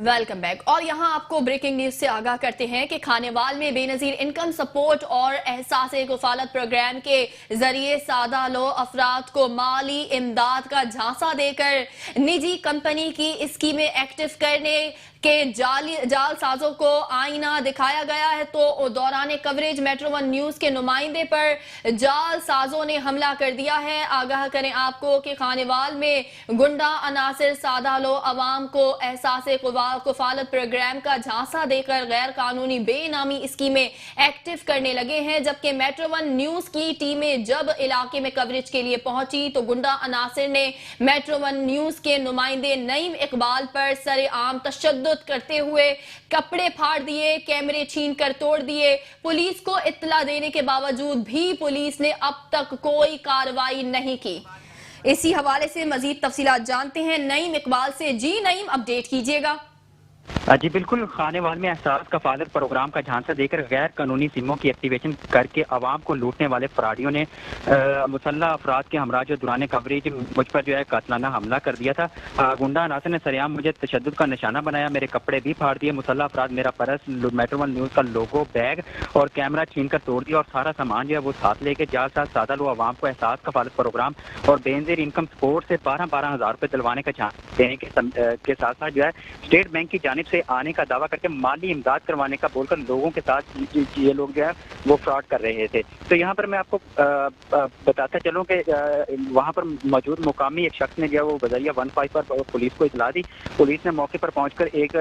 Welcome back. और यहाँ आपको ब्रेकिंग न्यूज से आगाह करते हैं कि खानेवाल में बेनजीर इनकम सपोर्ट और एहसास कफालत प्रोग्राम के जरिए सादा लो अफराद को माली इमदाद का झांसा देकर निजी कंपनी की स्कीमें एक्टिव करने के जाल साजों को आईना दिखाया गया है। तो दौरान कवरेज मेट्रो वन न्यूज के नुमाइंदे पर जाल साजों ने हमला कर दिया है। आगाह करें आपको कि खानेवाल में गुंडा अनासिर सादा लो अवाम को एहसास कफालत प्रोग्राम का झांसा देकर गैर कानूनी बेनामी स्कीमें एक्टिव करने लगे हैं। जबकि मेट्रो वन न्यूज की टीमें जब इलाके में कवरेज के लिए पहुंची तो गुंडा अनासिर ने मेट्रो वन न्यूज के नुमाइंदे नईम इकबाल पर सरेआम तशद्दुद करते हुए कपड़े फाड़ दिए, कैमरे छीन कर तोड़ दिए। पुलिस को इत्तला देने के बावजूद भी पुलिस ने अब तक कोई कार्रवाई नहीं की। इसी हवाले से मजीद तफसीलात जानते हैं नईम इकबाल से। जी नईम, अपडेट कीजिएगा। जी बिल्कुल, खानेवाल में एहसास कफालत प्रोग्राम का झांसा देकर गैर कानूनी सिमों की एक्टिवेशन करके आवाम को लूटने वाले फराडियों ने मुसल्ला अफराद के हमरा जो दौरान कवरेज मुझ पर जो है कातलाना हमला कर दिया था। गुंडा अनासर ने सरेआम मुझे तशद्दुद का निशाना बनाया, मेरे कपड़े भी फाड़ दिए। मुसल्ला अफराद मेरा पर्स, मेट्रो वन न्यूज़ का लोगो, बैग और कैमरा छीन कर तोड़ दिया और सारा सामान जो है वो साथ लेके जाल साथ सादा लो आवाम को एहसास कफालत प्रोग्राम और बेनजीर इनकम सपोर्ट से 12-12 हज़ार रुपये दिलवाने का झांसा देने के साथ साथ जो है स्टेट बैंक की जानिब से आने का दावा करके माली इमदाद करवाने का बोलकर लोगों के साथ ये लोग जो है वो फ्रॉड कर रहे थे। तो यहाँ पर मैं आपको बताता चलूँ कि वहाँ पर मौजूद मुकामी एक शख्स ने जो है वो बजरिया 15 पर पुलिस को इतला दी। पुलिस ने मौके पर पहुंचकर एक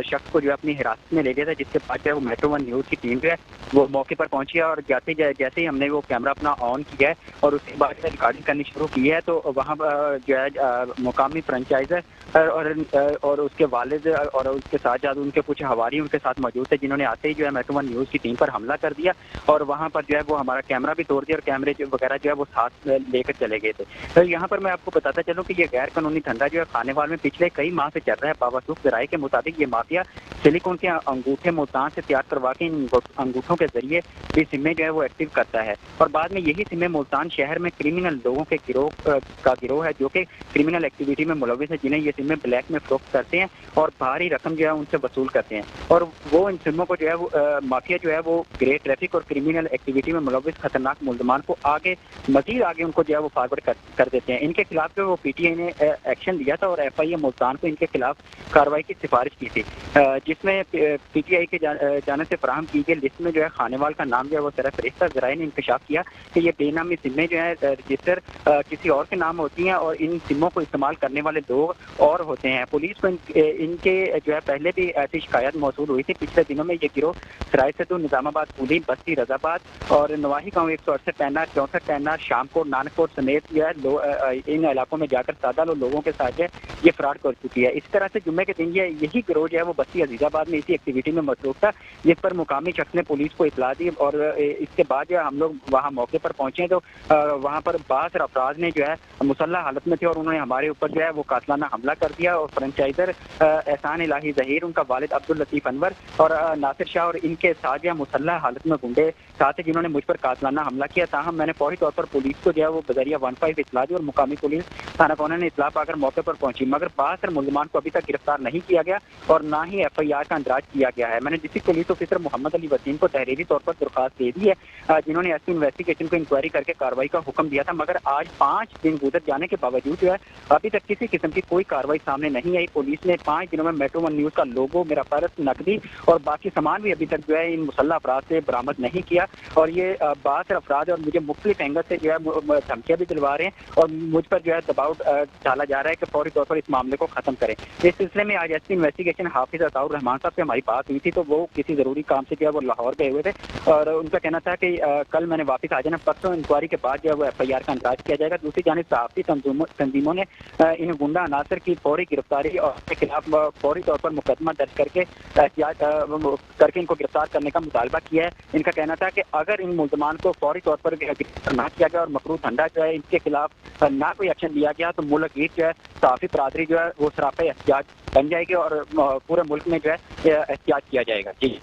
शख्स को जो है अपनी हिरासत में ले लिया था, जिसके बाद जो है वो मेट्रो वन न्यूज़ की टीम जो है वो मौके पर पहुंची है और जैसे ही हमने वो कैमरा अपना ऑन किया है और उसके बाद रिकॉर्डिंग करनी शुरू की है तो वहाँ जो है मुकामी फ्रेंचाइजर और उसके वालिद और उसके साथ उनके कुछ हवारी उनके साथ मौजूद थे, जिन्होंने आते ही जो है मेट्रो वन न्यूज़ की टीम पर हमला कर दिया और वहां पर जो है वो हमारा कैमरा भी तोड़ दिया और कैमरे वगैरह जो है वो साथ लेकर चले गए थे। तो यहाँ पर मैं आपको बताता चलूँ कि ये गैर कानूनी धंधा जो है खानेवाल में पिछले कई माह से चल रहा है। बावसूख जराये के मुताबिक ये माफिया सिलिकॉन के अंगूठे मुल्तान से तैयार करवा के इन अंगूठों के जरिए भी सिमें जो है वो एक्टिव करता है और बाद में यही सिमें मुल्तान शहर में क्रिमिनल लोगों के गिरोह है जो कि क्रिमिनल एक्टिविटी में मुलविस है, जिन्हें ये सिमें ब्लैक में फरोख्त करते हैं और भारी रकम जो है उनसे वसूल करते हैं और वो इन सिमों को जो है वो माफिया जो है वो ग्रे ट्रैफिक और क्रिमिनल एक्टिविटी में मुलविस खतरनाक मुल्जमान को मजीद आगे उनको जो है वो फॉरवर्ड कर देते हैं। इनके खिलाफ जो वो पीटीआई ने एक्शन लिया था और एफआईए मुल्तान को इनके खिलाफ कार्रवाई की सिफारिश की थी, जिसमें पीटीआई के जाने से फराहम की गई लिस्ट में जो है खानेवाल का नाम जो है वो सरफरिश्ता जराये ने इंकशाफ किया कि ये बेनामी सिमें जो है रजिस्टर किसी और के नाम होती हैं और इन सिमों को इस्तेमाल करने वाले लोग और होते हैं। पुलिस को इनके जो है पहले भी ऐसी शिकायत मौसूल हुई थी। पिछले दिनों में ये गिरोह सराय से निजामाबाद, पुली, बस्ती, रजाबाद और नवाही गांव 168 टैनार, 64 टैनार, शामकोट, नानककोट समेत जो है इन इलाकों में जाकर सादा लोगों के साथ ये फ्रॉड कर चुकी है। इस तरह से जुम्मे के दिन यही गिरोह जो है वो बस्ती अजीजाबाद में इसी एक्टिविटी में मसरूफ था, जिस पर मुकामी शख्स ने पुलिस को इतला दी और इसके बाद जो हम लोग वहाँ मौके पर पहुंचे तो वहाँ पर बासर अफराद ने जो है मुसल्ला हालत में थे और उन्होंने हमारे ऊपर जो है वो कातलाना हमला कर दिया और फ्रेंचाइजर एहसान इलाही जहीर, उनका वालिद अब्दुल लतीफ अनवर और नासिर शाह और इनके साथ जो मुसल्ला हालत में गुंडे साथ ही जिन्होंने मुझ पर कातलाना हमला किया। ताहम मैंने फौरी तौर पर पुलिस को जो है वो बजरिया 15 इतला दी और मुकामी पुलिस थाना कोना ने इतला पाकर मौके पर पहुंची, मगर बासर मुल्जमान को अभी तक गिरफ्तार नहीं किया गया और ना ही एफआईआर का अंदराज किया गया है। मैंने district police officer Mohammad Ali Waseem को तहरीरी तौर पर दरखास्त दे दी है, जिन्होंने एसपी इन्वेस्टिगेशन को इंक्वायरी करके कार्रवाई का हुक्म दिया था, मगर आज 5 दिन गुजर जाने के बावजूद जो है अभी तक किसी किस्म की कोई कार्रवाई सामने नहीं आई। पुलिस ने 5 दिनों में मेट्रो वन न्यूज़ का लोगो, मेरा पर्स, नकदी और बाकी सामान भी अभी तक जो है इन मुसल्ला अफराद से बरामद नहीं किया और ये बासर अफराद और मुझे मुख्तलिफ एंगल से जो है धमकियां भी दिलवा रहे हैं और मुझ पर जो है दबाव डाला जा रहा है कि फौरी तौर पर इस मामले को खत्म करें। इस सिलसिले में आज एसपी इन्वेस्टिगेशन हाफिज अताउर रहमान साहब से हमारी बात हुई थी, तो वो किसी जरूरी काम से जो है वो लाहौर गए हुए थे और उनका कहना था कि कल मैंने वापस आ जाना, परसों इंक्वायरी के बाद जो है वो एफआईआर का अंदाज किया जाएगा। दूसरी जानिब सहाफी तंजीमों ने इन गुंडा अनासर की फौरी गिरफ्तारी और उसके खिलाफ फौरी तौर पर मुकदमा दर्ज करके इनको गिरफ्तार करने का मुतालबा किया है। इनका कहना था कि अगर इन मुल्जमान को फौरी तौर पर गिरफ्तार न किया गया और मकरूह धंधा जो है इनके खिलाफ ना कोई एक्शन लिया गया तो मुल्क गीत जो है सहाफी बरादरी जो है वो सरापे एहतियात बन जाएगी और पूरे मुल्क में जो है एहतियात किया जाएगा। जी।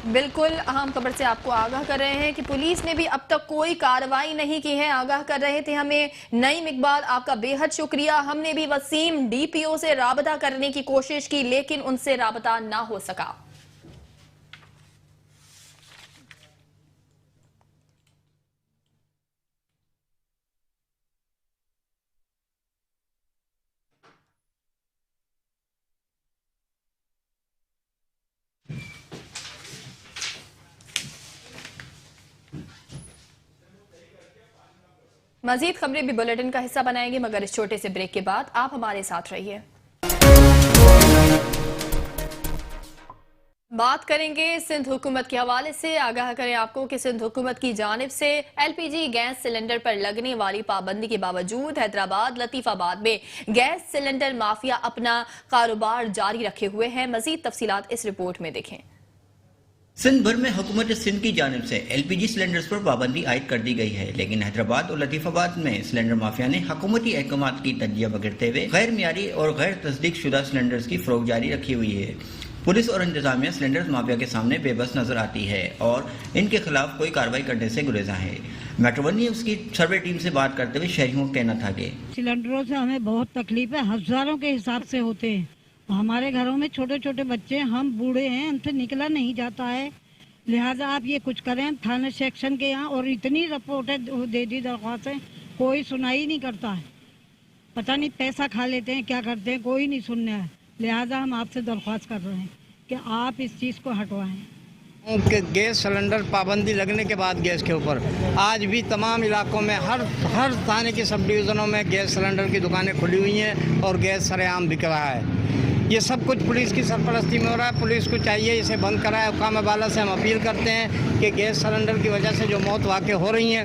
بالکل اہم خبر سے آپ کو آگاہ کر رہے ہیں کہ پولیس نے بھی اب تک کوئی کارروائی نہیں کی ہے. آگاہ کر رہے تھے ہمیں نعیم اقبال، آپ کا بے حد شکریہ. ہم نے بھی وسیم ڈی پی او سے رابطہ کرنے کی کوشش کی لیکن ان سے رابطہ نہ ہو سکا. مزید خبریں بھی بلیٹن کا حصہ بنائیں گے مگر اس چھوٹے سے بریک کے بعد آپ ہمارے ساتھ رہیے. بات کریں گے سندھ حکومت کے حوالے سے. آگاہ کریں آپ کو کہ سندھ حکومت کی جانب سے L P G gas cylinder پر لگنے والی پابندی کے باوجود حیدرآباد لطیف آباد میں گیس سلنڈر مافیا اپنا کاروبار جاری رکھے ہوئے ہیں. مزید تفصیلات اس رپورٹ میں دیکھیں. سندھ بھر میں حکومت سندھ کی جانب سے ایل پی جی سلنڈرز پر پابندی عائد کر دی گئی ہے، لیکن حیدرآباد اور لطیف آباد میں سلنڈر مافیا نے حکومتی احکامات کی تجزیہ بگڑتے ہوئے غیر معیاری اور غیر تصدیق شدہ سلنڈرز کی فروخت جاری رکھی ہوئی ہے. پولیس اور انتظامیہ سلنڈرز مافیا کے سامنے بے بس نظر آتی ہے اور ان کے خلاف کوئی کارروائی کرنے سے گریزاں ہے. میٹرو ون نیوز کی سروے ٹیم سے بات کرتے ہوئے شہریوں کا کہنا تھا کہ سلنڈروں سے ہمیں بہت تکلیف ہے، ہزاروں کے حساب سے ہوتے ہیں. ہمارے گھروں میں چھوٹے چھوٹے بچے، ہم بوڑھے ہیں، ہم سے نکلا نہیں جاتا ہے. لہٰذا آپ یہ کچھ کریں. تھانہ سیکشن کے یہاں اور اتنی رپورٹیں دے دی، درخواستیں، کوئی سنائی نہیں کرتا ہے. پتہ نہیں پیسہ کھا لیتے ہیں، کیا کرتے ہیں، کوئی نہیں سننا ہے. لہٰذا ہم آپ سے درخواست کر رہے ہیں کہ آپ اس چیز کو ہٹوائیں. گیس سلنڈر پابندی لگنے کے بعد گیس کے اوپر آج بھی تمام علاقوں میں ہر تھانے کی سب ڈویژنوں میں گیس سلنڈر کی دکانیں کھلی ہوئی ہیں اور گیس سرے عام بک رہا ہے. یہ سب کچھ پولیس کی سرپرستی میں ہو رہا ہے. پولیس کو چاہیے اسے بند کرائے. حکام بالا سے ہم اپیل کرتے ہیں کہ گیس سلنڈر کی وجہ سے جو موت واقع ہو رہی ہیں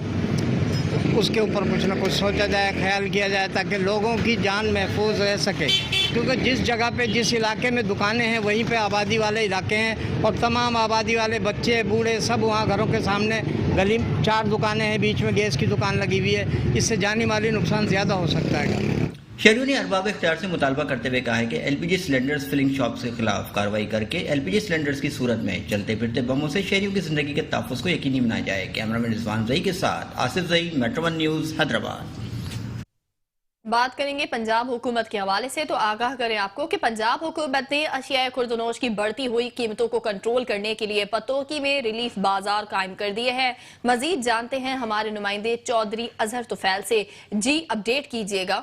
اس کے اوپر کچھ نہ کچھ سوچا جائے، خیال کیا جائے تاکہ لوگوں کی جان محفوظ رہ سکے. کیونکہ جس جگہ پہ جس علاقے میں دکانیں ہیں وہیں پہ آبادی والے علاقے ہیں اور تمام آبادی والے بچے بوڑھے سب وہاں گھروں کے سامنے گلی 4 دکانیں ہیں، بیچ میں گیس کی دکان لگی ہوئی ہے. اس سے جانی مالی نقصان زیادہ ہو سکتا ہے. شہریوں نے ارباب اختیار سے مطالبہ کرتے ہوئے کہا ہے کہ ایل پی جی سلنڈرز فلنگ شاپ کے خلاف کارروائی کر کے ایل پی جی سلنڈرز کی صورت میں چلتے پھرتے بموں سے شہریوں کی زندگی کے تحفظ کو یقینی بنایا جائے. کیمرامین رضوان زئی کے ساتھ Asif Zai, metro one news, Hyderabad. بات کریں گے پنجاب حکومت کے حوالے سے تو آگاہ کریں آپ کو کہ پنجاب حکومت نے اشیاء خوردنوش کی بڑھتی ہوئی قیمتوں کو کنٹرول کرنے کے لیے پتوکی میں ریلیف بازار قائم کر دیے ہیں. مزید جانتے ہیں ہمارے نمائندے چودھری اظہر طفیل سے. جی اپڈیٹ کیجیے گا.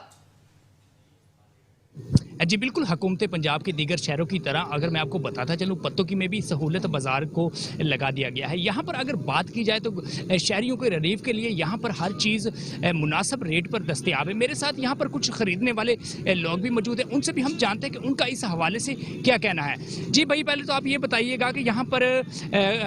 جی بالکل، حکومت پنجاب کے دیگر شہروں کی طرح اگر میں آپ کو بتاتا چلوں پتوکی میں بھی سہولت بازار کو لگا دیا گیا ہے. یہاں پر اگر بات کی جائے تو شہریوں کے ریلیف کے لیے یہاں پر ہر چیز مناسب ریٹ پر دستیاب ہے. میرے ساتھ یہاں پر کچھ خریدنے والے لوگ بھی موجود ہیں، ان سے بھی ہم جانتے ہیں کہ ان کا اس حوالے سے کیا کہنا ہے. جی بھائی، پہلے تو آپ یہ بتائیے گا کہ یہاں پر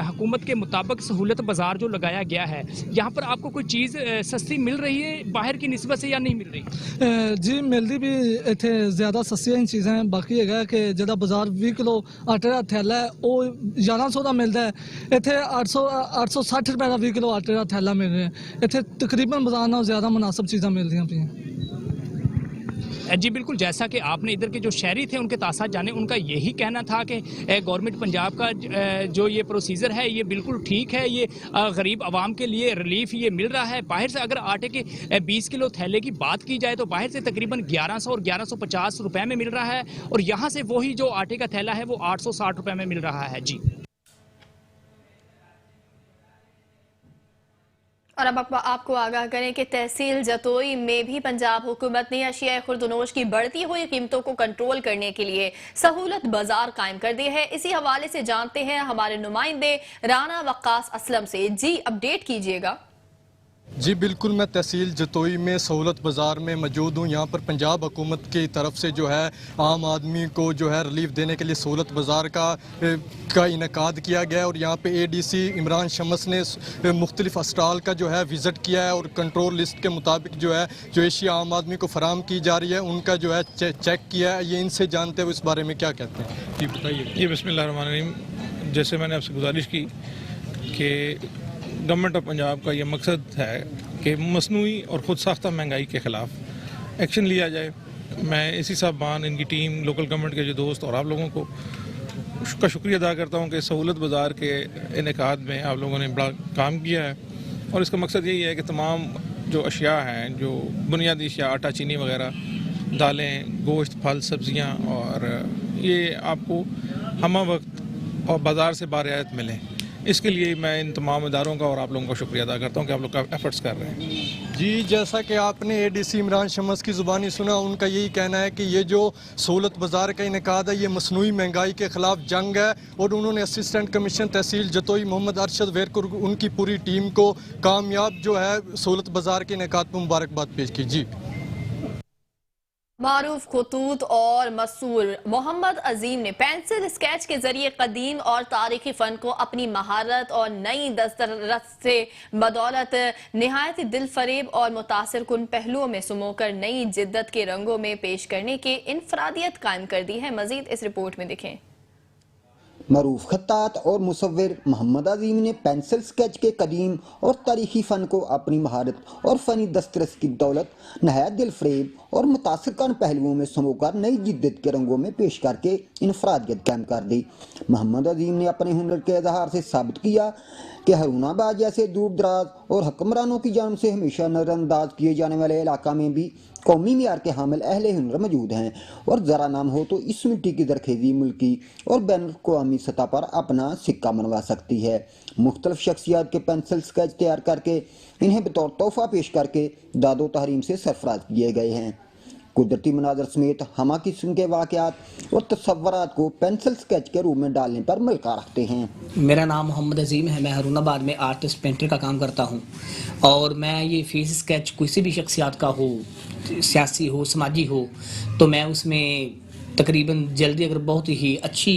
حکومت کے مطابق سہولت بازار جو لگایا گیا ہے یہاں پر آپ کو کوئی چیز سستی مل رہی ہے باہر کی نسبت سے یا نہیں مل رہی؟ جی ملتی بھی اتنے زیادہ سستیاں چیزیں ہیں. باقی ہے کہ جہاں بازار 20 کلو آٹے کا تھیلا ہے وہ 1100 کا ملتا ہے، اتنے 860 روپے کا 20 کلو آٹے کا تھیلا مل رہا ہے. اتنے تقریباً بازار نال زیادہ مناسب چیزاں مل رہی ہیں. جی بالکل، جیسا کہ آپ نے ادھر کے جو شہری تھے ان کے تاثرات جانے، ان کا یہی کہنا تھا کہ گورنمنٹ پنجاب کا جو یہ پروسیجر ہے یہ بالکل ٹھیک ہے. یہ غریب عوام کے لیے ریلیف یہ مل رہا ہے. باہر سے اگر آٹے کے 20 کلو تھیلے کی بات کی جائے تو باہر سے تقریباً 1100 اور 1150 روپے میں مل رہا ہے اور یہاں سے وہی جو آٹے کا تھیلا ہے وہ 860 روپے میں مل رہا ہے. جی اور اب آپ کو آگاہ کریں کہ تحصیل جتوئی میں بھی پنجاب حکومت نے اشیاء خوردنوش کی بڑھتی ہوئی قیمتوں کو کنٹرول کرنے کے لیے سہولت بازار قائم کر دی ہے. اسی حوالے سے جانتے ہیں ہمارے نمائندے رانا وقاص اسلم سے. جی اپڈیٹ کیجیے گا. جی بالکل، میں تحصیل جتوئی میں سہولت بازار میں موجود ہوں. یہاں پر پنجاب حکومت کی طرف سے جو ہے عام آدمی کو جو ہے ریلیف دینے کے لیے سہولت بازار کا انعقاد کیا گیا ہے اور یہاں پہ اے ڈی سی عمران شمس نے مختلف اسٹال کا جو ہے وزٹ کیا ہے اور کنٹرول لسٹ کے مطابق جو ہے جو اشیاء عام آدمی کو فراہم کی جا رہی ہے ان کا جو ہے چیک کیا ہے. یہ ان سے جانتے ہوئے اس بارے میں کیا کہتے ہیں. جی بتائیے. جی بسم اللہ الرحمن الرحیم. جیسے میں نے آپ سے گزارش کی کہ گورنمنٹ آف پنجاب کا یہ مقصد ہے کہ مصنوعی اور خود ساختہ مہنگائی کے خلاف ایکشن لیا جائے. میں اسی صاحبان، ان کی ٹیم، لوکل گورنمنٹ کے جو دوست اور آپ لوگوں کو का शुक्रिया अदा करता हूँ कि सहूलत बाज़ार के इनेकाद में आप लोगों ने बड़ा काम किया है, और इसका मकसद यही है कि तमाम जो अशिया हैं, जो बुनियादी अशिया, आटा, चीनी वगैरह, दालें, गोश्त, फल, सब्ज़ियाँ, और ये आपको हम वक्त और बाज़ार से बारियात मिलें। इसके लिए मैं इन तमाम इदारों का और आप लोगों का शुक्रिया अदा करता हूँ कि आप लोग का एफर्ट्स कर रहे हैं। जी, जैसा कि आपने एडीसी इमरान शमस की ज़ुबानी सुना, उनका यही कहना है कि ये जो सहूलत बाज़ार का इनेकाद है ये मसनूई महंगाई के ख़िलाफ़ जंग है, और उन्होंने असिस्टेंट कमिश्नर तहसील जतोई मोहम्मद अरशद वेरकुर उनकी पूरी टीम को कामयाब जो है सहूलत बाज़ार के इनेकाद पर मुबारकबाद पेश की। जी, मारूफ खतूत और मसूर मोहम्मद अजीम ने पेंसिल स्केच के जरिए कदीम और तारीखी फन को अपनी महारत और नई दस्तरस से बदौलत निहायत दिल फरेब और मुतासिर कुन पहलुओं में सुमोकर नई जिद्दत के रंगों में पेश करने की इनफरादियत कायम कर दी है। मजीद इस रिपोर्ट में देखें। मरूफ खत्तात और मुसव्विर मोहम्मद अजीम ने पेंसिल स्केच के कदीम और तारीखी फ़न को अपनी महारत और फ़नी दस्तरस की बदौलत नहायत दिल फरेब और मुतासिर कन पहलुओं में समोकर नई जिद्दत के रंगों में पेश करके इनफरादियत कायम कर दी। मोहम्मद अजीम ने अपने हुनर के इजहार से साबित किया कि हारूनाबाद जैसे दूर दराज और हुक्मरानों की जानिब से हमेशा नज़रअंदाज किए जाने वाले इलाका में भी कौमी मियार के हामिल अहले हुनर मौजूद हैं, और ज़रा नाम हो तो इस मिट्टी की दरखेज़ी मुल्की और बैनुल-अक़वामी सतह पर अपना सिक्का मनवा सकती है। मुख्तलिफ शख्सियात के पेंसिल स्केच तैयार करके इन्हें बतौर तोहफा पेश करके दादो तहरीम से सरफराज किए गए हैं। कुदरती मनाजर समेत हमा किस्म के वाक़यात और तसव्वुरात को पेंसिल स्केच के रूप में डालने पर मलका रखते हैं। मेरा नाम मोहम्मद अजीम है। मैं हारूनाबाद में आर्टिस्ट पेंटर का काम करता हूँ, और मैं ये फेस स्केच किसी भी शख्सियात का हो, सियासी हो, समाजी हो, तो मैं उसमें तकरीबन जल्दी अगर बहुत ही अच्छी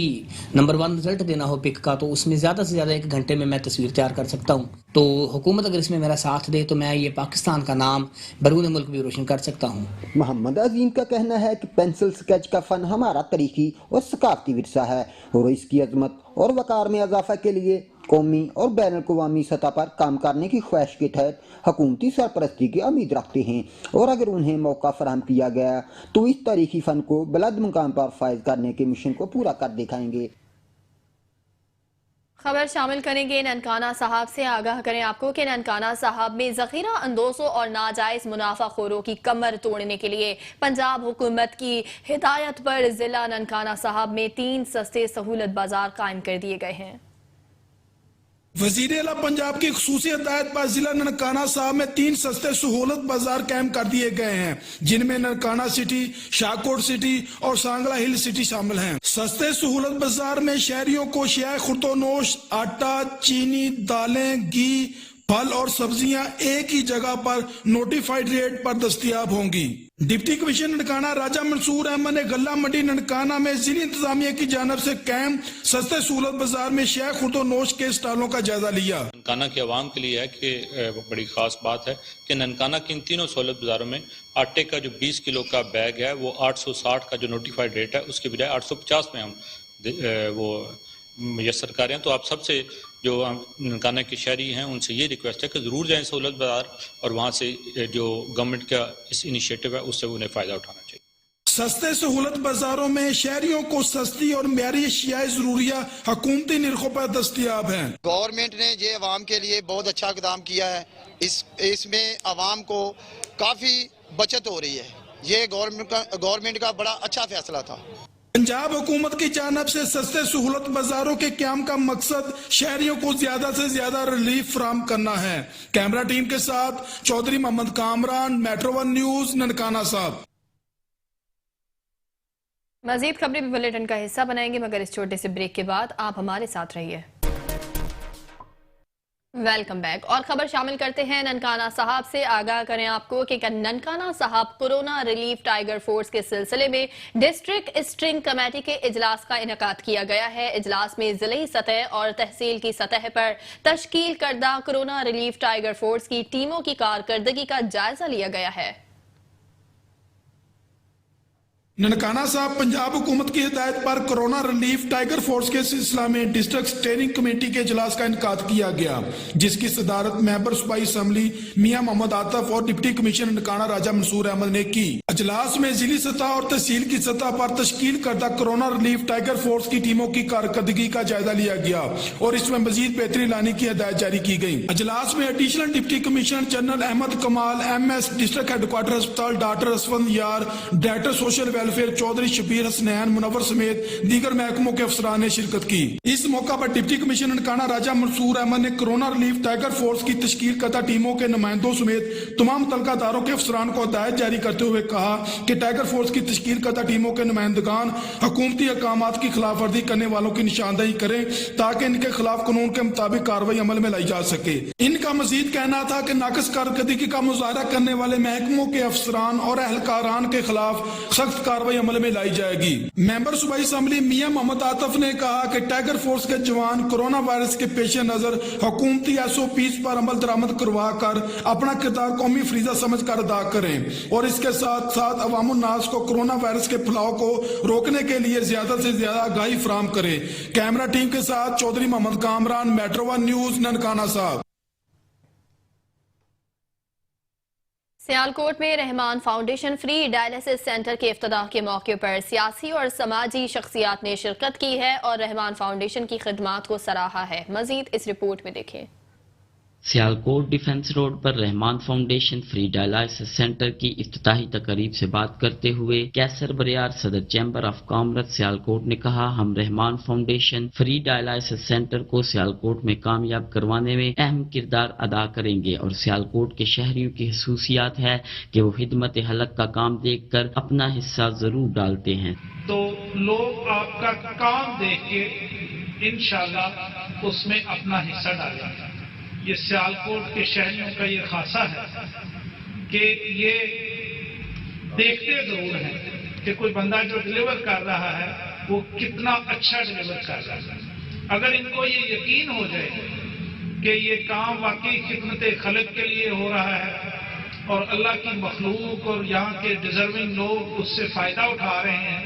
नंबर 1 रिजल्ट देना हो पिक का, तो उसमें ज़्यादा से ज़्यादा 1 घंटे में मैं तस्वीर तैयार कर सकता हूँ। तो हुकूमत अगर इसमें मेरा साथ दे तो मैं ये पाकिस्तान का नाम बैरून मुल्क भी रोशन कर सकता हूँ। मोहम्मद अजीम का कहना है कि पेंसिल स्केच का फ़न हमारा तारीखी और सकाफती विरसा है, और इसकी अजमत और वक़ार में इजाफा के लिए कौमी और बैनुल-अक़वामी सतह पर काम करने की ख्वाहिश के तहत हुकूमती सरपरस्ती की उम्मीद रखते हैं, और अगर उन्हें मौका फराहम किया गया तो इस तारीखी फ़न को बुलंद मुकाम पर फायज करने के मिशन को पूरा कर दिखाएंगे। खबर शामिल करेंगे ननकाना साहब से। आगाह करें आपको कि ननकाना साहब में जखीरा अंदोजों और नाजायज मुनाफाखोरों की कमर तोड़ने के लिए पंजाब हुकूमत की हिदायत पर जिला ननकाना साहब में 3 सस्ते सहूलत बाजार कायम कर दिए गए हैं। वजीर आला पंजाब की खुसूसी हिदायत पर जिला ननकाना साहब में 3 सस्ते सहूलत बाजार कायम कर दिए गए हैं, जिनमें ननकाना सिटी, शाहकोट सिटी और सांगला हिल सिटी शामिल हैं। सस्ते सहूलत बाजार में शहरियों को शिया खुर्दोनोश, आटा, चीनी, दालें, घी, फल और सब्जियां एक ही जगह पर नोटिफाइड रेट पर दस्तयाब होंगी। डिप्टी कमिश्नर ननकाना राजा मंसूर अहमद ने गल्ला मंडी ननकाना में जिला इंतजामिया की जानब से कायम सस्ते सहूलत बाजार में शिया खुर्दोनोश के स्टॉलों का जायजा लिया। ननकाना की आवाम के लिए है कि बड़ी खास बात है कि ननकाना के इन तीनों सहूलत बाजारों में आटे का जो 20 किलो का बैग है वो 860 का जो नोटिफाइड रेट है उसके बजाय 850 में हम वो मुयसर कर रहे हैं। तो आप सबसे जो ननकाना के शहरी हैं उनसे ये रिक्वेस्ट है कि ज़रूर जाएं सहूलत बाजार, और वहाँ से जो गवर्नमेंट का इस इनिशिएटिव है उससे उन्हें फ़ायदा उठाना चाहिए। सस्ते सहूलत बाजारों में शहरियों को सस्ती और म्यारी अशियाए ज़रूरिया हुकूमती निर्खों पर दस्तयाब हैं। गवर्नमेंट ने ये अवाम के लिए बहुत अच्छा इक़दाम किया है। इसमें अवाम को काफ़ी बचत हो रही है। ये गवर्नमेंट का बड़ा अच्छा फैसला था। पंजाब हुकूमत की जानब से सस्ते सहूलत बाजारों के क्याम का मकसद शहरियों को ज्यादा से ज्यादा रिलीफ फराहम करना है। कैमरा टीम के साथ चौधरी मोहम्मद कामरान, मेट्रो 1 न्यूज, ननकाना साहब। मजीद खबरें भी बुलेटिन का हिस्सा बनाएंगे, मगर इस छोटे से ब्रेक के बाद आप हमारे साथ रहिए। Welcome back. और खबर शामिल करते हैं ननकाना साहब से। आगाह करें आपको कि ननकाना साहब कोरोना रिलीफ टाइगर फोर्स के सिलसिले में डिस्ट्रिक्ट स्ट्रिंग कमेटी के इजलास का इनेकाद किया गया है। इजलास में जिले सतह और तहसील की सतह पर तश्कील करदा कोरोना रिलीफ टाइगर फोर्स की टीमों की कारकर्दगी का जायजा लिया गया है। ननकाना साहब पंजाब हुकूमत की हिदायत पर कोरोना रिलीफ टाइगर फोर्स के सिलसिला में डिस्ट्रिक्ट स्टेयरिंग कमेटी के इजलास का इनकाद किया गया, जिसकी सदारत मेंबर सूबाई असम्बली मियां मोहम्मद आतफ और डिप्टी कमिश्नर ननकाना राजा मंसूर अहमद ने की। इजलास में जिली सतह और तहसील की सतह पर तश्कील करदा कोरोना रिलीफ टाइगर फोर्स की टीमों की कारकर्दगी का जायजा लिया गया और इसमें मजीद बेहतरी लाने की हिदायत जारी की गई। इजलास में additional deputy commissioner general Ahmed Kamal MS district headquarter अस्पताल doctor Asfand Yar, director social welfare Chaudhry Shabbir Hasnain Munawar समेत दीगर महकमों के अफसरान ने शिरकत की। इस मौका पर डिप्टी कमिश्नर ननकाना राजा मंसूर अहमद ने कोरोना रिलीफ टाइगर फोर्स की तश्कील करदा टीमों के नुमाइंदों समेत तमाम मुतल्लिका के अफसरान को हिदायत जारी करते हुए कहा कि टाइगर फोर्स की तश्कील करदा टीमों के नुमाइंदगान हुकूमती अहकामात की खिलाफ वर्जी करने वालों की निशानदेही करें ताकि इनके खिलाफ कानून के मुताबिक कार्रवाई अमल में लाई जा सके। इनका मजीद कहना था कि नाकस कारकर्दगी का मुजाहरा करने वाले महकमों के अफसरान और एहलकारान के खिलाफ सख्त कार्रवाई अमल में लाई जाएगी। मेंबर सूबाई असम्बली मियां मोहम्मद आतफ ने कहा कि टाइगर फोर्स के जवान कोरोना वायरस के पेश नजर हुकूमती SOPs पर अमल दरामद करवा कर अपना किरदार कौमी फरीजा समझ कर अदा करें और इसके साथ साथ अवामुन नास को कोरोना वायरस के फैलाव को रोकने के लिए ज्यादा से ज्यादा आगाही फराहम करें। कैमरा टीम के साथ चौधरी मोहम्मद कामरान, मेट्रो 1 न्यूज, ननकाना साहब। सियालकोट में Rahman foundation free dialysis centre के इफ्तिताह के मौके पर सियासी और समाजी शख्सियात ने शिरकत की है और रहमान फाउंडेशन की खिदमात को सराहा है। मजीद इस रिपोर्ट में देखें। सियालकोट डिफेंस रोड पर Rahman foundation free dialysis centre की इफ्तिताही तकरीब से बात करते हुए कैसर बरियार सदर चैम्बर ऑफ कॉमर्स सियालकोट ने कहा, हम Rahman foundation free dialysis centre को सियालकोट में कामयाब करवाने में अहम किरदार अदा करेंगे और सियालकोट के शहरियों की खसूसियात है कि वो खिदमत हलक का काम देख कर अपना हिस्सा जरूर डालते हैं। तो लोग आपका काम देख के इंशाल्लाह उसमें अपना हिस्सा डालेंगे। ये सियालकोट के शहरियों का ये खासा है कि ये देखते जरूर हैं कि कोई बंदा जो डिलीवर कर रहा है वो कितना अच्छा डिलीवर कर रहा है। अगर इनको ये यकीन हो जाए कि ये काम वाकई खिदमत खलक के लिए हो रहा है और अल्लाह की मखलूक और यहाँ के डिजर्विंग लोग उससे फायदा उठा रहे हैं,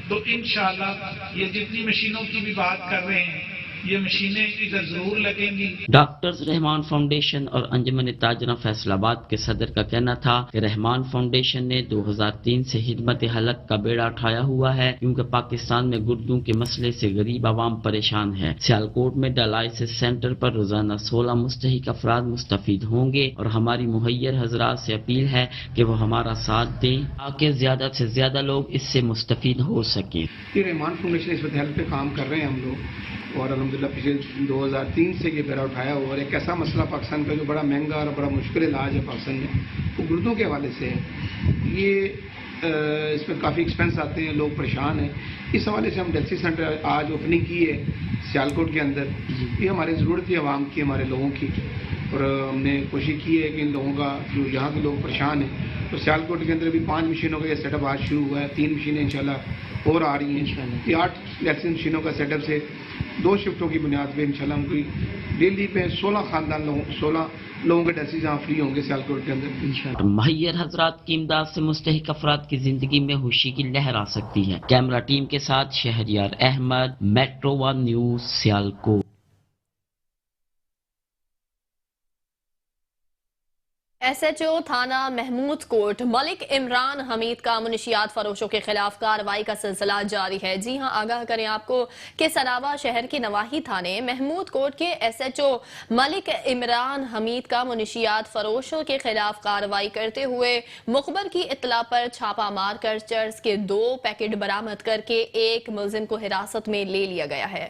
तो इंशाअल्लाह ये जितनी मशीनों की भी बात कर रहे हैं ये मशीनें इधर जरूर लगेंगी। डॉक्टर्स रहमान फाउंडेशन और अंजुमन ताजना फैसलाबाद के सदर का कहना था कि रहमान फाउंडेशन ने 2003 से खिदमत हलक का बेड़ा उठाया हुआ है क्योंकि पाकिस्तान में गुर्दों के मसले से गरीब आवाम परेशान है। सियालकोट में डायलिसिस सेंटर पर रोजाना 16 मुस्तहिक अफराद मुस्तफीद होंगे और हमारी मुहैयर हजरात से अपील है कि वो हमारा साथ दें ताकि ज्यादा से ज्यादा लोग इससे मुस्तफीद हो सके। रहमान फाउंडेशन इस वक्त हेल्थ पे काम कर रहे हैं हम लोग और अल्हम्दुलिल्लाह पिछले 2003 से ये बेड़ा उठाया हुआ और एक ऐसा मसला पाकिस्तान का जो बड़ा महंगा और बड़ा मुश्किल इलाज है पाकिस्तान में, वो गुर्दों के हवाले से है। ये इसमें काफ़ी एक्सपेंस आते हैं, लोग परेशान हैं। इस हवाले से हम डायलिसिस सेंटर आज ओपनिंग की है सियालकोट के अंदर। ये हमारी ज़रूरत थी आवाम की, हमारे लोगों की, और हमने कोशिश की है कि इन लोगों का जो यहाँ के लोग परेशान हैं, तो सियालकोट के अंदर भी 5 मशीनों का ये सेटअप आज शुरू हुआ है। 3 मशीनें इंशाल्लाह और आ रही हैं। ये 8 डायलिसिस मशीनों का सेटअप से 2 शिफ्टों की बुनियाद पे इंशाल्लाह हम दिल्ली पे 16 लोगों के डायलिसिस यहाँ फ्री होंगे सियालकोट के अंदर इंशाल्लाह। मुहैयर हजरात की इमदाद से मुस्तहिक अफराद की जिंदगी में खुशी की लहर आ सकती है। कैमरा टीम के साथ Shahryar Ahmed, metro 1 news, Sialkot. SHO थाना महमूद कोट मलिक इमरान हमीद का मुनशियात फरोशों के खिलाफ कार्रवाई का सिलसिला जारी है। जी हां, आगाह करें आपको कि सनावा शहर के नवाही थाने महमूद कोट के SHO मलिक इमरान हमीद का मुनशियात फरोशों के खिलाफ कार्रवाई करते हुए मुखबर की इत्तला पर छापा मार कर चर्स के 2 पैकेट बरामद करके एक मुलजिम को हिरासत में ले लिया गया है।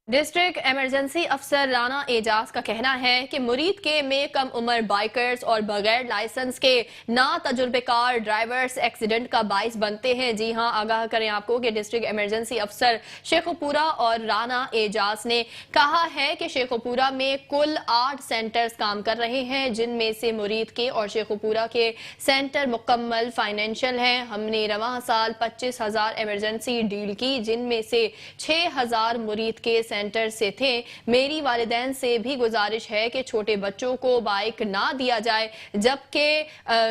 डिस्ट्रिक्ट इमरजेंसी अफसर राना एजाज का कहना है कि मुरीद के में कम उम्र बाइकर्स और बगैर लाइसेंस के ना तजुर्बेकार ड्राइवर्स एक्सीडेंट का बाइस बनते हैं। जी हां, आगाह करें आपको कि डिस्ट्रिक्ट इमरजेंसी अफसर शेखोपुरा और राना एजाज ने कहा है कि शेखोपुरा में कुल 8 सेंटर्स काम कर रहे हैं, जिनमें से मुरीद के और शेखोपुरा के सेंटर मुकम्मल फाइनेंशियल हैं। हमने रवां साल 25,000 इमरजेंसी डील की, जिनमें से 6,000 मुरीद के सेंटर से थे। मेरी वालिदैन से भी गुजारिश है कि छोटे बच्चों को बाइक ना दिया जाए, जबकि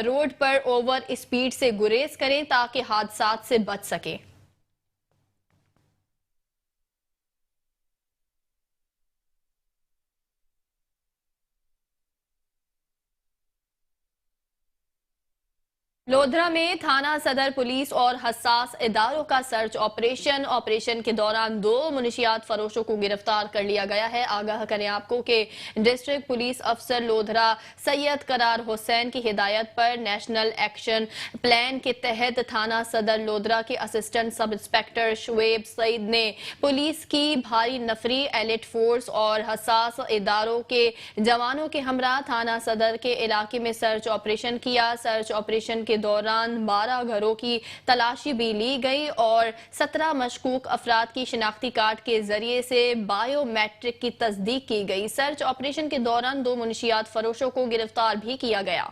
रोड पर ओवर स्पीड से गुरेज करें ताकि हादसात से बच सके। लोधरा में थाना सदर पुलिस और हसास इदारों का सर्च ऑपरेशन के दौरान 2 मुनशियात फरोशों को गिरफ्तार कर लिया गया है। आगाह करें आपको कि डिस्ट्रिक्ट पुलिस अफसर लोधरा सैयद करार हुसैन की हिदायत पर नेशनल एक्शन प्लान के तहत थाना सदर लोधरा के assistant sub inspector Shoaib Saeed ने पुलिस की भारी नफरी एलिट फोर्स और हसास इदारों के जवानों के हमरा थाना सदर के इलाके में सर्च ऑपरेशन किया। सर्च ऑपरेशन के दौरान 12 घरों की तलाशी भी ली गई और 17 मशकूक अफराद की शिनाख्ती कार्ड के जरिए से बायोमेट्रिक की तस्दीक की गई। सर्च ऑपरेशन के दौरान 2 मुनशियात फरोशों को गिरफ्तार भी किया गया।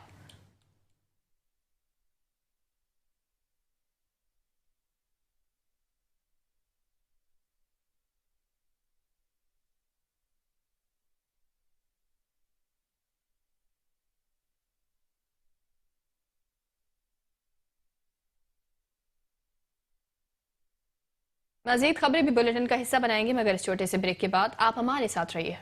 मजीद खबरें भी बुलेटिन का हिस्सा बनाएंगे, मगर इस छोटे से ब्रेक के बाद आप हमारे साथ रहिए।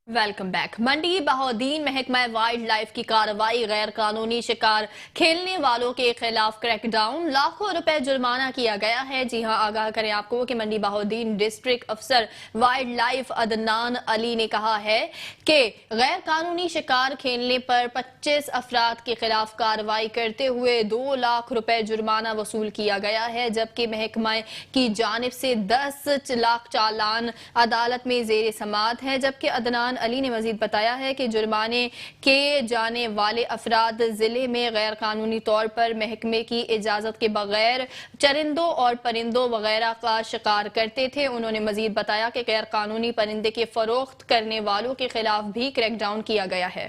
Welcome back. मंडी बहाउद्दीन महकमा वाइल्ड लाइफ की कार्रवाई, गैर कानूनी शिकार खेलने वालों के खिलाफ क्रैकडाउन, लाखों रुपए जुर्माना किया गया है। जी हां, आगाह करें आपको कि मंडी बहाउद्दीन डिस्ट्रिक्ट अफसर वाइल्ड लाइफ अदनान अली ने कहा है कि गैर कानूनी शिकार खेलने पर 25 अफराद के खिलाफ कार्रवाई करते हुए 2 लाख रुपए जुर्माना वसूल किया गया है, जबकि महकमा की जानिब से 10 लाख चालान अदालत में जेर समाअत है। जबकि अदनान अली ने मजीद बताया है कि जुर्माने के जाने वाले अफराद जिले में गैर कानूनी तौर पर महकमे की इजाजत के बगैर चरिंदों और परिंदों वगैरह का शिकार करते थे। उन्होंने मजीद बताया कि गैर कानूनी परिंदे के फरोख्त करने वालों के खिलाफ भी क्रैकडाउन किया गया है।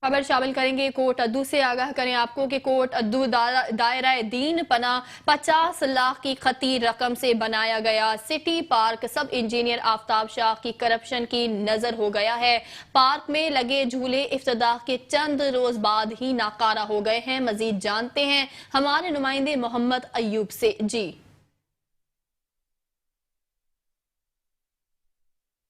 खबर शामिल करेंगे कोट अद्दू से। आगाह करें आपको कि कोट अद्दू दायरा दीन पना 50 लाख की खतीर रकम से बनाया गया सिटी पार्क सब इंजीनियर आफ्ताब शाह की करप्शन की नजर हो गया है। पार्क में लगे झूले इफ्तिताह के चंद रोज बाद ही नाकारा हो गए हैं। मजीद जानते हैं हमारे नुमाइंदे मोहम्मद अयूब से। जी,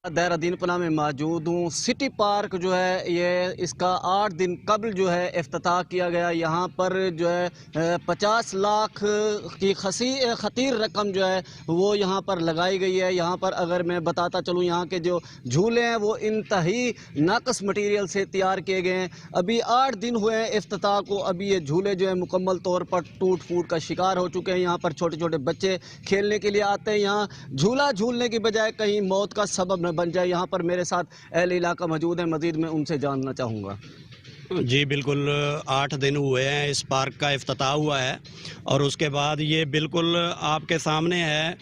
दायरा दीनपना में मौजूद हूँ। सिटी पार्क जो है ये इसका 8 दिन कबल जो है इफ्तिताह किया गया। यहाँ पर जो है 50 लाख की खतीर रकम जो है वो यहाँ पर लगाई गई है। यहाँ पर अगर मैं बताता चलूँ, यहाँ के जो झूले हैं वो इंतही नाकस मटेरियल से तैयार किए गए हैं। अभी 8 दिन हुए हैं इफ्तिताह को, अभी ये झूले जो है मुकम्मल तौर पर टूट फूट का शिकार हो चुके हैं। यहाँ पर छोटे छोटे बच्चे खेलने के लिए आते हैं, यहाँ झूला झूलने की बजाय कहीं मौत का सबब बन जाए। यहाँ पर मेरे साथ अहले इलाका मौजूद है, मजीद मैं उनसे जानना चाहूँगा। जी बिल्कुल, 8 दिन हुए हैं इस पार्क का इफ्तिताह हुआ है और उसके बाद ये बिल्कुल आपके सामने है।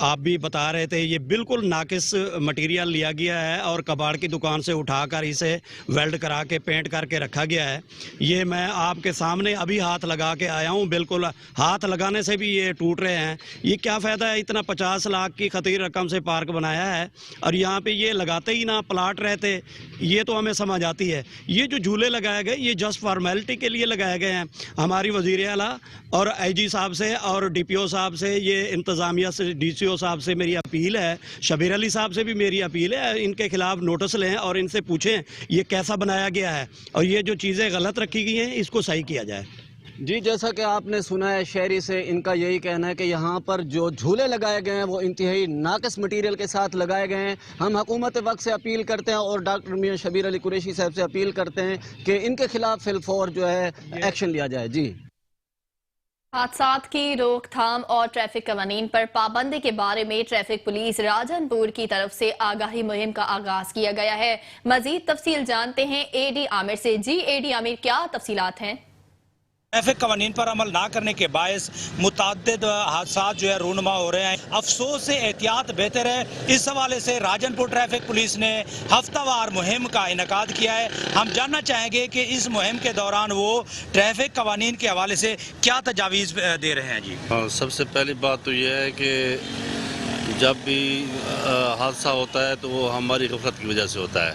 आप भी बता रहे थे ये बिल्कुल नाकिस मटेरियल लिया गया है और कबाड़ की दुकान से उठाकर इसे वेल्ड करा के पेंट करके रखा गया है। ये मैं आपके सामने अभी हाथ लगा के आया हूँ, बिल्कुल हाथ लगाने से भी ये टूट रहे हैं। ये क्या फ़ायदा है, इतना 50 लाख की खतीर रकम से पार्क बनाया है और यहाँ पे ये लगाते ही ना प्लाट रहते। ये तो हमें समझ आती है। ये जो झूले लगाए गए ये जस्ट फॉर्मेलिटी के लिए लगाए गए हैं। हमारी वज़ीर आला और आईजी साहब से और डीपीओ साहब से, ये इंतज़ामिया से, डीसीओ साहब से मेरी अपील है, शबीर अली साहब से भी मेरी अपील है, इनके खिलाफ नोटिस लें और इनसे पूछें ये कैसा बनाया गया है और ये जो चीज़ें गलत रखी गई हैं इसको सही किया जाए। جی جیسا کہ آپ نے سنا ہے شہری سے، ان کا یہی کہنا ہے کہ یہاں پر جو جھولے لگائے گئے ہیں وہ انتہائی ناقص مٹیریل کے ساتھ لگائے گئے ہیں۔ ہم حکومت وقت سے اپیل کرتے ہیں اور ڈاکٹر میاں شبیر علی قریشی صاحب سے اپیل کرتے ہیں کہ ان کے خلاف فی الفور جو ہے ایکشن لیا جائے۔ جی حادثات کی روک تھام اور ٹریفک قوانین پر پابندی کے بارے میں ٹریفک پولیس راجن پور کی طرف سے آگاہی مہم کا آغاز کیا گیا ہے۔ مزید تفصیل جانتے ہیں اے ڈی عامر سے۔ جی اے ڈی عامر، کیا تفصیلات ہیں؟ ٹریفک قوانین پر عمل نہ کرنے کے باعث متعدد حادثات جو ہے رونما ہو رہے ہیں۔ افسوس سے احتیاط بہتر ہے، اس حوالے سے راجن پور ٹریفک پولیس نے ہفتہ وار مہم کا انعقاد کیا ہے۔ ہم جاننا چاہیں گے کہ اس مہم کے دوران وہ ٹریفک قوانین کے حوالے سے کیا تجاویز دے رہے ہیں۔ جی سب سے پہلی بات تو یہ ہے کہ جب بھی حادثہ ہوتا ہے تو وہ ہماری غفلت کی وجہ سے ہوتا ہے۔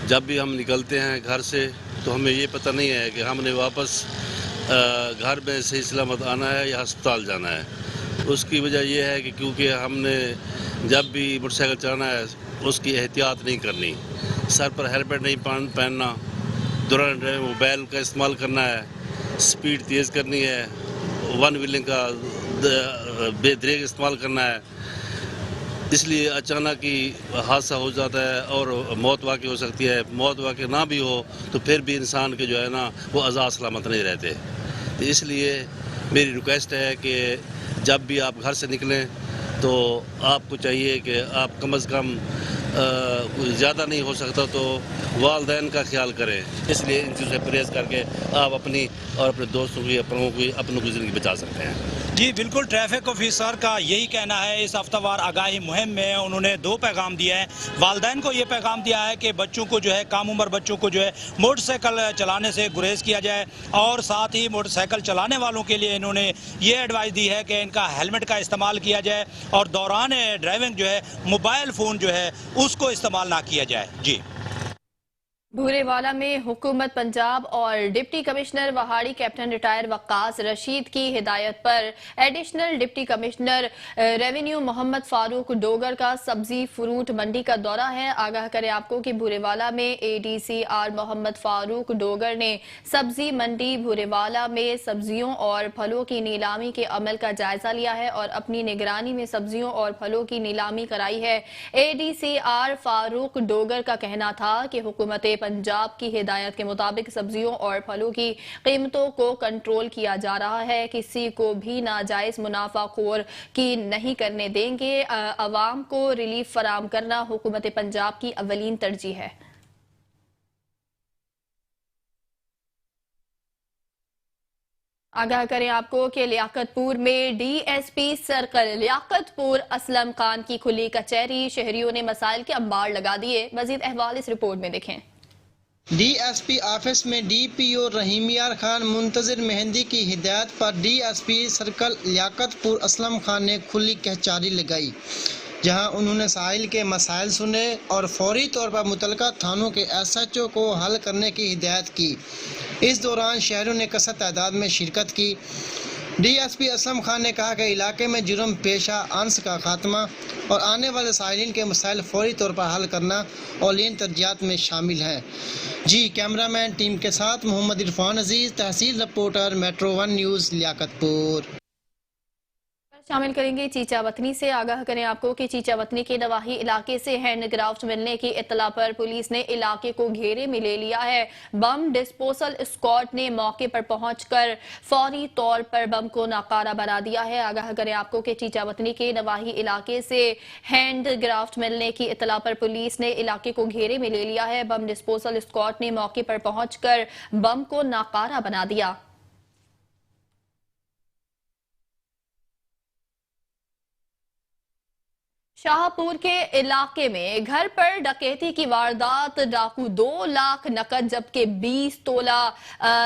جب بھی ہم نکلتے ہیں گھر سے تو ہمیں یہ پتہ نہیں ہے کہ ہم نے واپس گھر میں صحیح سلامت آنا ہے یا ہسپتال جانا ہے۔ اس کی وجہ یہ ہے کہ کیونکہ ہم نے جب بھی موٹر سائیکل چلانا ہے اس کی احتیاط نہیں کرنی، سر پر ہیلمٹ نہیں پہننا، دوران موبائل کا استعمال کرنا ہے، سپیڈ تیز کرنی ہے، ون ویلنگ کا بے بریک استعمال کرنا ہے۔ اس لیے اچانک ہی حادثہ ہو جاتا ہے اور موت واقع ہو سکتی ہے۔ موت واقع نہ بھی ہو تو پھر بھی انسان کے جو ہے نا وہ آزاد سلامت نہیں رہتے۔ تو اس لیے میری ریکویسٹ ہے کہ جب بھی آپ گھر سے نکلیں تو آپ کو چاہیے کہ آپ کم از کم زیادہ نہیں ہو سکتا تو والدین کا خیال کریں۔ اس لیے ان چیزوں سے پرہیز کر کے آپ اپنی اور اپنے دوستوں کی، اپنوں کی زندگی بچا سکتے ہیں۔ جی بالکل، ٹریفک آفیسر کا یہی کہنا ہے۔ اس ہفتہ وار آگاہی مہم میں انہوں نے 2 پیغام دیا ہے۔ والدین کو یہ پیغام دیا ہے کہ بچوں کو جو ہے، کم عمر بچوں کو جو ہے موٹر سائیکل چلانے سے گریز کیا جائے، اور ساتھ ہی موٹر سائیکل چلانے والوں کے لیے انہوں نے یہ ایڈوائز دی ہے کہ ان کا ہیلمٹ کا استعمال کیا جائے اور دوران ڈرائیونگ جو ہے موبائل فون جو ہے اس کو استعمال نہ کیا جائے۔ جی بھورے والا میں حکومت پنجاب اور deputy commissioner Vehari captain retired Waqas Rashid کی ہدایت پر additional deputy commissioner revenue Muhammad Farooq Dogar کا سبزی فروٹ منڈی کا دورہ ہے۔ آگاہ کریں آپ کو کہ بھورے والا میں اے ڈی سی آر محمد فاروق ڈوگر نے سبزی منڈی بھورے والا میں سبزیوں اور پھلوں کی نیلامی کے عمل کا جائزہ لیا ہے اور اپنی نگرانی میں سبزیوں اور پھلوں کی نیلامی کرائی ہے۔ اے ڈی سی آر فاروق ڈوگر کا کہنا تھا کہ حکومت پنجاب کی ہدایت کے مطابق سبزیوں اور پھلوں کی قیمتوں کو کنٹرول کیا جا رہا ہے، کسی کو بھی ناجائز منافع خور کی نہیں کرنے دیں گے۔ عوام کو ریلیف فراہم کرنا حکومت پنجاب کی اولین ترجیح ہے۔ آگاہ کریں آپ کو کہ لیاقت پور میں ڈی ایس پی سرکل لیاقت پور اسلم خان کی کھلی کچہری، شہریوں نے مسائل کے انبار لگا دیے۔ مزید احوال اس رپورٹ میں دیکھیں۔ ڈی ایس پی آفس میں ڈی پی او رحیم یار خان منتظر مہندی کی ہدایت پر ڈی ایس پی سرکل لیاقت پور اسلم خان نے کھلی کچہری لگائی، جہاں انہوں نے ساحل کے مسائل سنے اور فوری طور پر متعلقہ تھانوں کے ایس ایچ او کو حل کرنے کی ہدایت کی۔ اس دوران شہریوں نے کثیر تعداد میں شرکت کی۔ D S P Aslam Khan نے کہا کہ علاقے میں جرم پیشہ انس کا خاتمہ اور آنے والے سائلین کے مسائل فوری طور پر حل کرنا اولین ترجیحات میں شامل ہیں۔ جی کیمرہ مین ٹیم کے ساتھ محمد عرفان عزیز، تحصیل رپورٹر، میٹرو 1 نیوز، لیاقت پور۔ شامل کریں گے چیچا وطنی سے۔ آگاہ کریں آپ کو کہ چیچا وطنی کے نواحی علاقے سے ہینڈ گرافٹ ملنے کی اطلاع پر پولیس نے علاقے کو گھیرے میں لے لیا ہے۔ بم ڈسپوزل اسکواڈ نے موقع پر پہنچ کر فوری طور پر بم کو ناکارہ بنا دیا ہے۔ آگاہ کریں آپ کو کہ چیچا وطنی کے نواحی علاقے سے ہینڈ گرافٹ ملنے کی اطلاع پر پولیس نے علاقے کو گھیرے میں لے لیا ہے۔ بم ڈسپوزل اسکواڈ نے موقع پر پہنچ کر بم کو ناکارہ بنا دیا۔ شاہ پور کے علاقے میں گھر پر ڈکیتی کی واردات، ڈاکو 2 لاکھ نقد جبکہ 20 تولہ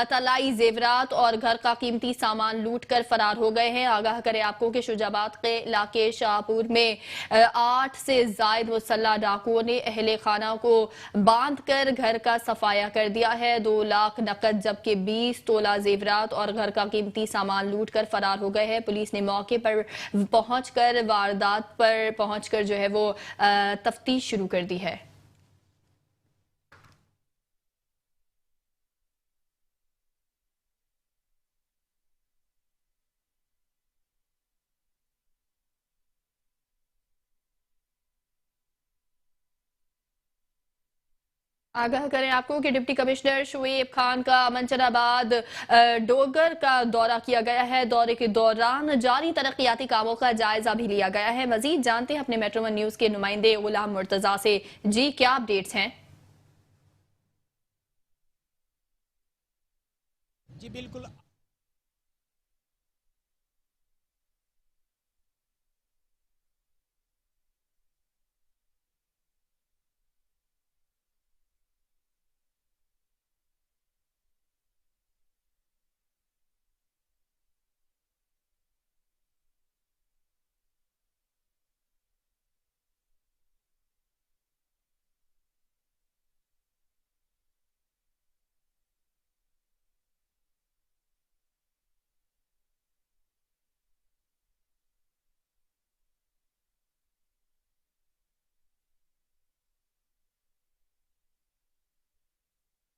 طلائی زیورات اور گھر کا قیمتی سامان لوٹ کر فرار ہو گئے ہیں۔ آگاہ کریں آپ کو کہ شجاع آباد کے علاقے شاہ پور میں 8 سے زائد مسلح ڈاکوؤں نے اہل خانہ کو باندھ کر گھر کا صفایا کر دیا ہے۔ 2 لاکھ نقد جبکہ 20 تولہ زیورات اور گھر کا قیمتی سامان لوٹ کر فرار ہو گئے ہیں۔ پولیس نے موقع پر پہنچ کر واردات پر پہنچ کر جو ہے وہ تفتیش شروع کر دی ہے۔ आगाह करें आपको कि डिप्टी कमिश्नर शुएब खान का मंचनाबाद डोगर का दौरा किया गया है। दौरे के दौरान जारी तरक्याती कामों का जायजा भी लिया गया है। मजीद जानते हैं अपने मेट्रो वन न्यूज के नुमाइंदे गुलाम मुर्तजा से। जी, क्या अपडेट्स हैं? जी बिल्कुल,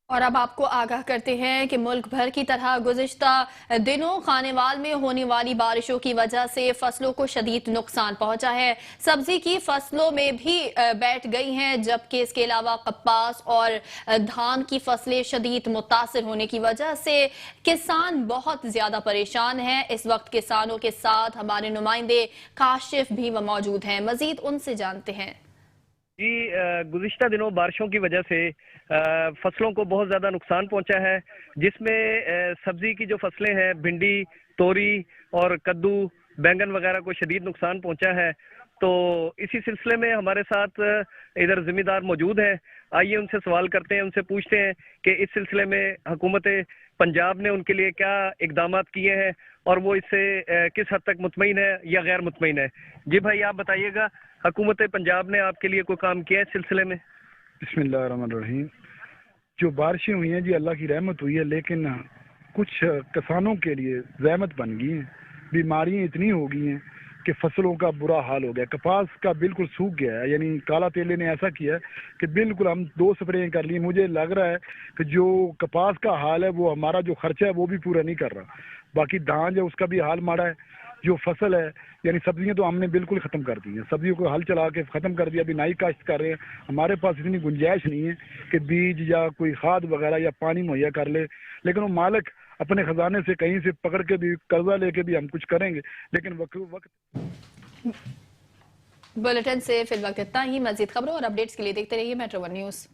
और अब आपको आगाह करते हैं कि मुल्क भर की तरह गुज़िश्ता दिनों खानेवाल में होने वाली बारिशों की वजह से फसलों को शदीद नुकसान पहुंचा है। सब्जी की फसलों में भी बैठ गई हैं, जबकि इसके अलावा कपास और धान की फसलें शदीद मुतासिर होने की वजह से किसान बहुत ज्यादा परेशान हैं। इस वक्त किसानों के साथ हमारे नुमाइंदे काशिफ भी मौजूद हैं। मजीद उनसे जानते हैं। जी, गुज़िश्ता दिनों बारिशों की वजह से फसलों को बहुत ज़्यादा नुकसान पहुंचा है, जिसमें सब्जी की जो फसलें हैं, भिंडी, तोरी और कद्दू, बैंगन वगैरह को शदीद नुकसान पहुंचा है। तो इसी सिलसिले में हमारे साथ इधर जिम्मेदार मौजूद हैं। आइए उनसे सवाल करते हैं, उनसे पूछते हैं कि इस सिलसिले में हुकूमत पंजाब ने उनके लिए क्या इकदाम किए हैं और वो इससे किस हद तक मुतमईन है या गैर मुतमईन है। जी भाई, आप बताइएगा, हुकूमत पंजाब ने आपके लिए कोई काम किया है इस सिलसिले में? बिस्मिल्लाहिर्रहमानिर्रहीम। जो बारिशें हुई हैं जी, अल्लाह की रहमत हुई है, लेकिन कुछ किसानों के लिए ज़हमत बन गई हैं। बीमारियां इतनी हो गई हैं कि फसलों का बुरा हाल हो गया। कपास का बिल्कुल सूख गया है, यानी काला तेले ने ऐसा किया है कि बिल्कुल हम 2 स्प्रे कर लिए। मुझे लग रहा है कि जो कपास का हाल है वो हमारा जो खर्चा है वो भी पूरा नहीं कर रहा। बाकी धान जो उसका भी हाल माड़ा है। जो फसल है, यानी सब्जियां तो हमने बिल्कुल ख़त्म कर दी हैं, सब्जियों को हल चला के ख़त्म कर दिया। अभी नई काश्त कर रहे हैं। हमारे पास इतनी गुंजाइश नहीं है कि बीज या कोई खाद वगैरह या पानी मुहैया कर ले, लेकिन वो मालिक अपने खजाने से कहीं से पकड़ के भी, कर्जा लेके भी हम कुछ करेंगे, लेकिन वक्त बुलेटिन से फिलहाल इतना ही। मजीद खबरों और अपडेट्स के लिए देखते रहिए मेट्रो वन न्यूज़।